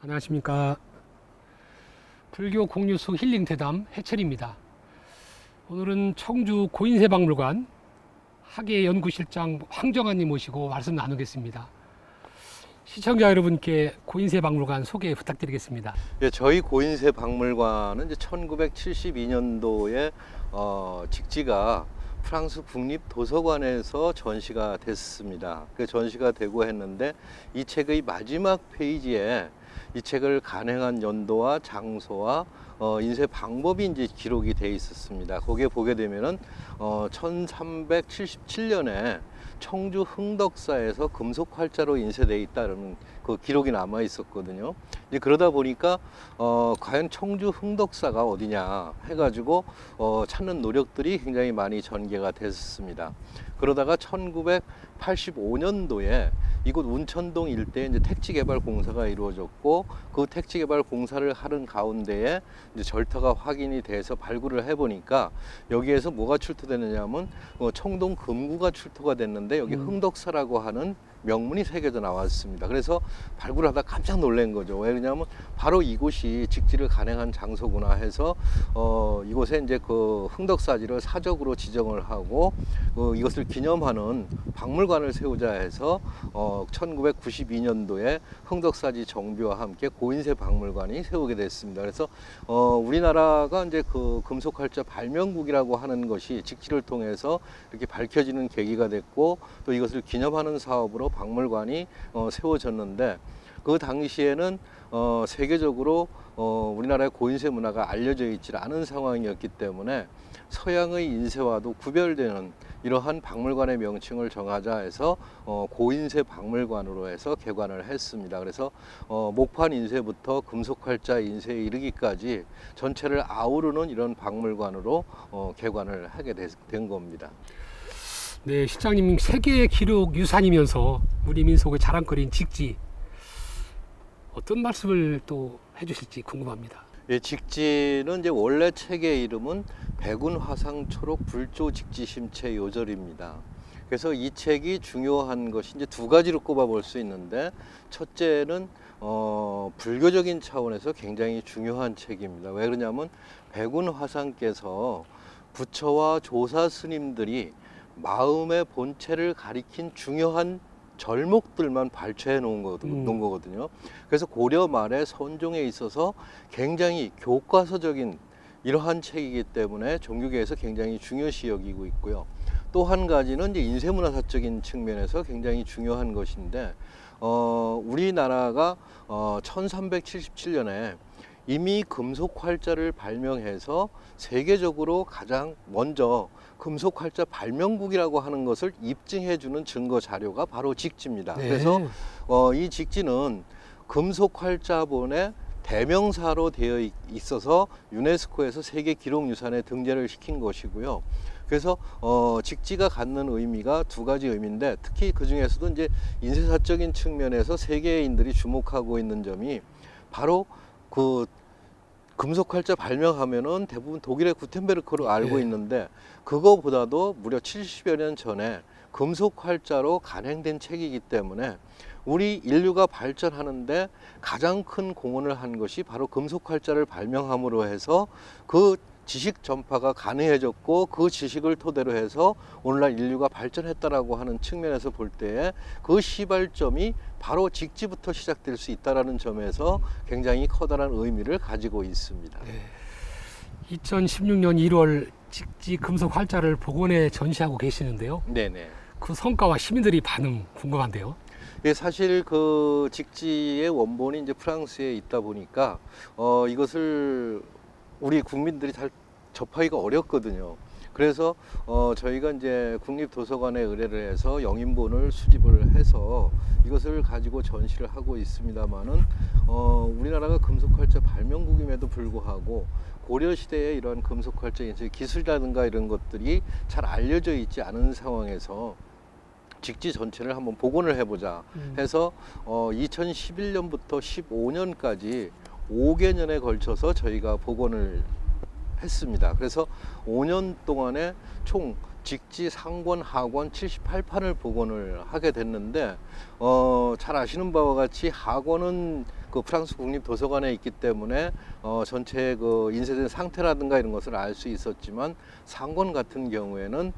안녕하십니까. 불교 공유수 힐링대담 해철입니다. 오늘은 청주 고인세박물관 학예연구실장 황정환님 모시고 말씀 나누겠습니다. 시청자 여러분께 고인세박물관 소개 부탁드리겠습니다. 예, 저희 고인세박물관은 이제 1972년도에 직지가 프랑스 국립도서관에서 전시가 됐습니다. 그 전시가 되고 했는데 이 책의 마지막 페이지에 이 책을 간행한 연도와 장소와 인쇄 방법이 이제 기록이 돼 있었습니다. 거기에 보게 되면은 1377년에 청주 흥덕사에서 금속 활자로 인쇄되어 있다는 그 기록이 남아 있었거든요. 이제 그러다 보니까 과연 청주 흥덕사가 어디냐 해가지고 찾는 노력들이 굉장히 많이 전개가 됐습니다. 그러다가 1985년도에 이곳 운천동 일대에 이제 택지 개발 공사가 이루어졌고 그 택지 개발 공사를 하는 가운데에 이제 절터가 확인이 돼서 발굴을 해보니까 여기에서 뭐가 출토되느냐면 청동 금구가 출토가 됐는데 여기 흥덕사라고 하는 명문이 새겨져 나왔습니다. 그래서 발굴하다 깜짝 놀란 거죠. 왜냐하면 바로 이곳이 직지를 간행한 장소구나 해서 이곳에 이제 그 흥덕사지를 사적으로 지정을 하고 이것을 기념하는 박물관을 세우자 해서 1992년도에 흥덕사지 정비와 함께 고인세 박물관이 세우게 됐습니다. 그래서 우리나라가 이제 그 금속활자 발명국이라고 하는 것이 직지를 통해서 이렇게 밝혀지는 계기가 됐고 또 이것을 기념하는 사업으로 박물관이 세워졌는데 그 당시에는 세계적으로 우리나라의 고인세 문화가 알려져 있지 않은 상황이었기 때문에 서양의 인쇄와도 구별되는 이러한 박물관의 명칭을 정하자 해서 고인세 박물관으로 해서 개관을 했습니다. 그래서 목판 인쇄부터 금속활자 인쇄에 이르기까지 전체를 아우르는 이런 박물관으로 개관을 하게 된 겁니다. 네, 실장님 세계 기록 유산이면서 우리 민속의 자랑거리인 직지 어떤 말씀을 또 해주실지 궁금합니다. 예, 직지는 이제 원래 책의 이름은 백운화상초록 불조 직지심체 요절입니다. 그래서 이 책이 중요한 것이 이제 두 가지로 꼽아볼 수 있는데 첫째는 불교적인 차원에서 굉장히 중요한 책입니다. 왜 그러냐면 백운화상께서 부처와 조사 스님들이 마음의 본체를 가리킨 중요한 절목들만 발췌해 놓은 거거든요. 그래서 고려 말의 선종에 있어서 굉장히 교과서적인 이러한 책이기 때문에 종교계에서 굉장히 중요시 여기고 있고요. 또 한 가지는 이제 인쇄문화사적인 측면에서 굉장히 중요한 것인데 우리나라가 1377년에 이미 금속활자를 발명해서 세계적으로 가장 먼저 금속활자 발명국이라고 하는 것을 입증해주는 증거 자료가 바로 직지입니다. 네. 그래서 이 직지는 금속활자본의 대명사로 되어 있어서 유네스코에서 세계 기록유산에 등재를 시킨 것이고요. 그래서 직지가 갖는 의미가 두 가지 의미인데 특히 그 중에서도 이제 인쇄사적인 측면에서 세계인들이 주목하고 있는 점이 바로 그 금속활자 발명하면은 대부분 독일의 구텐베르크로 알고 있는데 그거보다도 무려 70여 년 전에 금속활자로 간행된 책이기 때문에 우리 인류가 발전하는데 가장 큰 공헌을 한 것이 바로 금속활자를 발명함으로 해서 그 지식 전파가 가능해졌고 그 지식을 토대로 해서 오늘날 인류가 발전했다라고 하는 측면에서 볼 때에 그 시발점이 바로 직지부터 시작될 수 있다라는 점에서 굉장히 커다란 의미를 가지고 있습니다. 네. 2016년 1월 직지 금속 활자를 복원해 전시하고 계시는데요. 네네. 그 성과와 시민들이 반응 궁금한데요. 예, 사실 그 직지의 원본이 이제 프랑스에 있다 보니까 이것을 우리 국민들이 잘 접하기가 어렵거든요. 그래서 저희가 이제 국립도서관에 의뢰를 해서 영인본을 수집을 해서 이것을 가지고 전시를 하고 있습니다만은 우리나라가 금속활자 발명국임에도 불구하고 고려시대의 이런 금속활자 인쇄 기술이라든가 이런 것들이 잘 알려져 있지 않은 상황에서 직지 전체를 한번 복원을 해보자 해서 2011년부터 15년까지 5개년에 걸쳐서 저희가 복원을 했습니다. 그래서 5년 동안에 총 직지 상권 하권 78판을 복원을 하게 됐는데 잘 아시는 바와 같이 하권은 그 프랑스 국립도서관에 있기 때문에 전체 그 인쇄된 상태라든가 이런 것을 알 수 있었지만 상권 같은 경우에는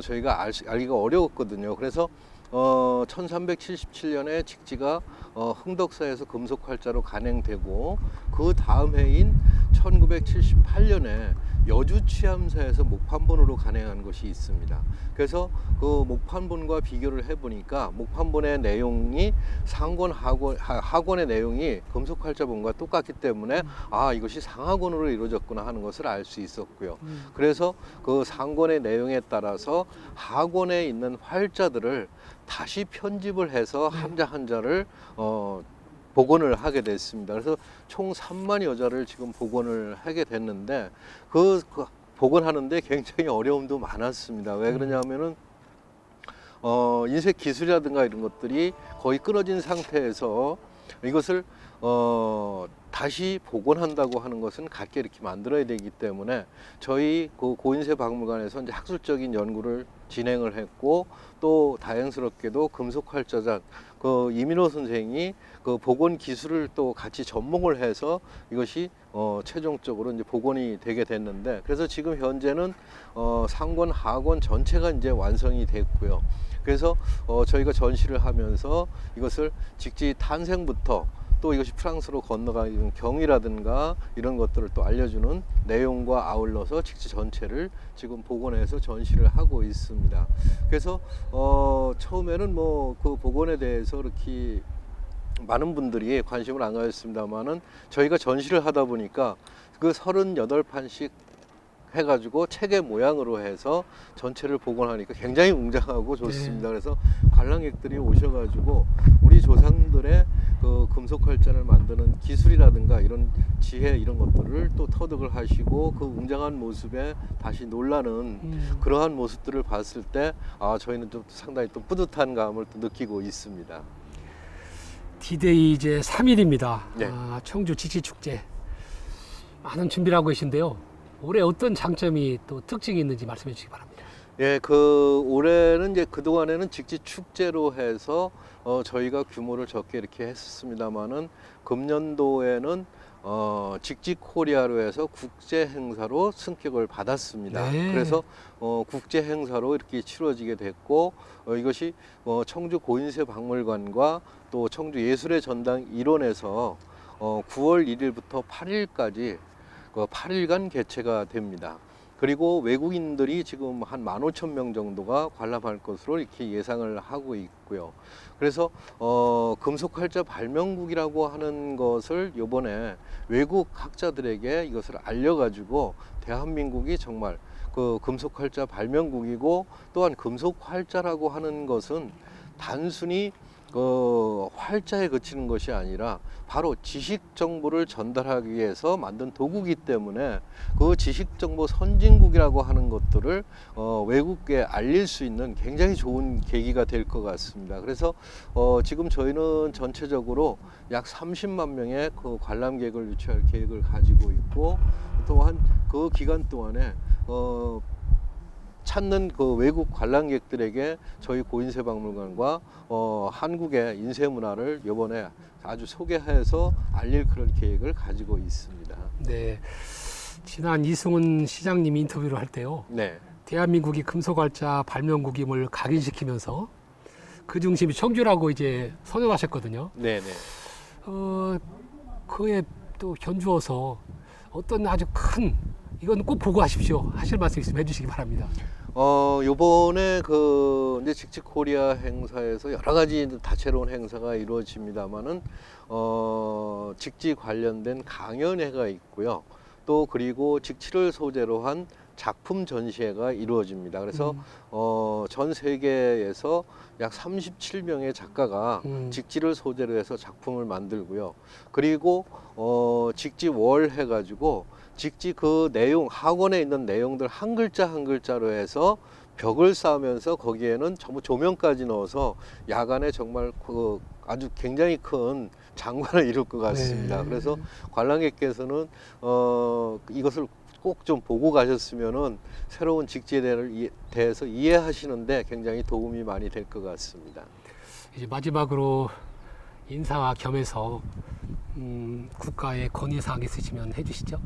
저희가 알기가 어려웠거든요. 그래서 1377년에 직지가 흥덕사에서 금속활자로 간행되고 그 다음 해인 1978년에 여주 취암사에서 목판본으로 간행한 것이 있습니다. 그래서 그 목판본과 비교를 해보니까 목판본의 내용이 상권 하권의 내용이 금속활자본과 똑같기 때문에 아 이것이 상하권으로 이루어졌구나 하는 것을 알 수 있었고요. 그래서 그 상권의 내용에 따라서 하권에 있는 활자들을 다시 편집을 해서 한자 한자를 복원을 하게 됐습니다. 그래서 총 3만여 자를 지금 복원을 하게 됐는데 그 복원하는데 굉장히 어려움도 많았습니다. 왜 그러냐면은 인쇄 기술이라든가 이런 것들이 거의 끊어진 상태에서 이것을 다시 복원한다고 하는 것은 같게 이렇게 만들어야 되기 때문에 저희 그 고인쇄 박물관에서 이제 학술적인 연구를 진행을 했고 또 다행스럽게도 금속활자잔 그 이민호 선생이 그 복원 기술을 또 같이 접목을 해서 이것이 최종적으로 이제 복원이 되게 됐는데 그래서 지금 현재는 상권 하권 전체가 이제 완성이 됐고요. 그래서 저희가 전시를 하면서 이것을 직지 탄생부터 또 이것이 프랑스로 건너가는 경위라든가 이런 것들을 또 알려주는 내용과 아울러서 직지 전체를 지금 복원해서 전시를 하고 있습니다. 그래서 처음에는 뭐 그 복원에 대해서 그렇게 많은 분들이 관심을 안 가졌습니다만은 저희가 전시를 하다 보니까 그 38판씩 해가지고 책의 모양으로 해서 전체를 복원하니까 굉장히 웅장하고 좋습니다. 네. 그래서 관람객들이 오셔가지고 우리 조상들의 그 금속활자를 만드는 기술이라든가 이런 지혜 이런 것들을 또 터득을 하시고 그 웅장한 모습에 다시 놀라는 그러한 모습들을 봤을 때 아 저희는 좀 상당히 또 뿌듯한 감을 또 느끼고 있습니다. 디데이 이제 3일입니다. 네. 청주 직지축제 많은 준비를 하고 계신데요. 올해 어떤 장점이 또 특징이 있는지 말씀해 주시기 바랍니다. 예, 그 올해는 이제 그 동안에는 직지 축제로 해서 저희가 규모를 적게 이렇게 했었습니다만은 금년도에는 직지 코리아로 해서 국제 행사로 승격을 받았습니다. 네. 그래서 국제 행사로 이렇게 치러지게 됐고 이것이 청주 고인쇄 박물관과 또 청주 예술의 전당 일원에서 9월 1일부터 8일까지 그 8일간 개최가 됩니다. 그리고 외국인들이 지금 한 15,000명 정도가 관람할 것으로 이렇게 예상을 하고 있고요. 그래서 금속활자 발명국이라고 하는 것을 이번에 외국 학자들에게 이것을 알려가지고 대한민국이 정말 그 금속활자 발명국이고 또한 금속활자라고 하는 것은 단순히 그 활자에 그치는 것이 아니라 바로 지식 정보를 전달하기 위해서 만든 도구이기 때문에 그 지식 정보 선진국이라고 하는 것들을 외국에 알릴 수 있는 굉장히 좋은 계기가 될 것 같습니다. 그래서 지금 저희는 전체적으로 약 30만 명의 그 관람객을 유치할 계획을 가지고 있고 또한 그 기간 동안에 찾는 그 외국 관람객들에게 저희 고인쇄 박물관과 한국의 인쇄 문화를 이번에 아주 소개해서 알릴 그런 계획을 가지고 있습니다. 네, 지난 이승훈 시장님이 인터뷰를 할 때요. 네, 대한민국이 금속활자 발명국임을 각인시키면서 그 중심이 청주라고 이제 선언하셨거든요. 네, 네. 그에 또 견주어서 어떤 아주 큰 이건 꼭 보고 하십시오 하실 말씀 있으면 해주시기 바랍니다. 요번에 그 이제 직지 코리아 행사에서 여러 가지 다채로운 행사가 이루어집니다만은 직지 관련된 강연회가 있고요. 또 그리고 직지를 소재로 한 작품 전시회가 이루어집니다. 그래서 전 세계에서 약 37명의 작가가 직지를 소재로 해서 작품을 만들고요. 그리고 직지월 해가지고 직지 그 내용 학원에 있는 내용들 한 글자 한 글자로 해서 벽을 쌓으면서 거기에는 전부 조명까지 넣어서 야간에 정말 그 아주 굉장히 큰 장관을 이룰 것 같습니다. 네. 그래서 관람객께서는 이것을 꼭 좀 보고 가셨으면은 새로운 직지에 대해서 이해하시는데 굉장히 도움이 많이 될 것 같습니다. 이제 마지막으로 인사와 겸해서 국가의 건의사항 있으시면 해주시죠.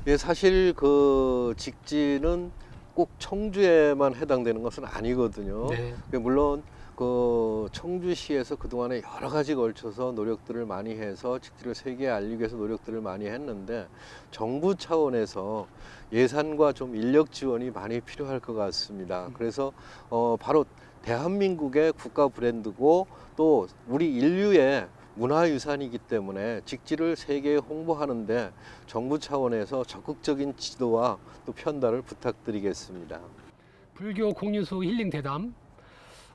예, 사실 그 직지는 꼭 청주에만 해당되는 것은 아니거든요. 네. 물론 그 청주시에서 그동안에 여러 가지 걸쳐서 노력들을 많이 해서 직지를 세계에 알리기 위해서 노력들을 많이 했는데 정부 차원에서 예산과 좀 인력 지원이 많이 필요할 것 같습니다. 그래서 바로 대한민국의 국가 브랜드고 또 우리 인류의 문화유산이기 때문에 직지를 세계에 홍보하는데 정부 차원에서 적극적인 지도와 또 편달을 부탁드리겠습니다. 불교 공유수 힐링 대담.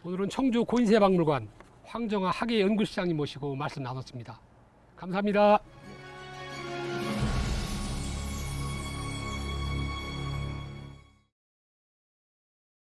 오늘은 청주 고인세박물관 황정아 학예연구시장님 모시고 말씀 나눴습니다. 감사합니다.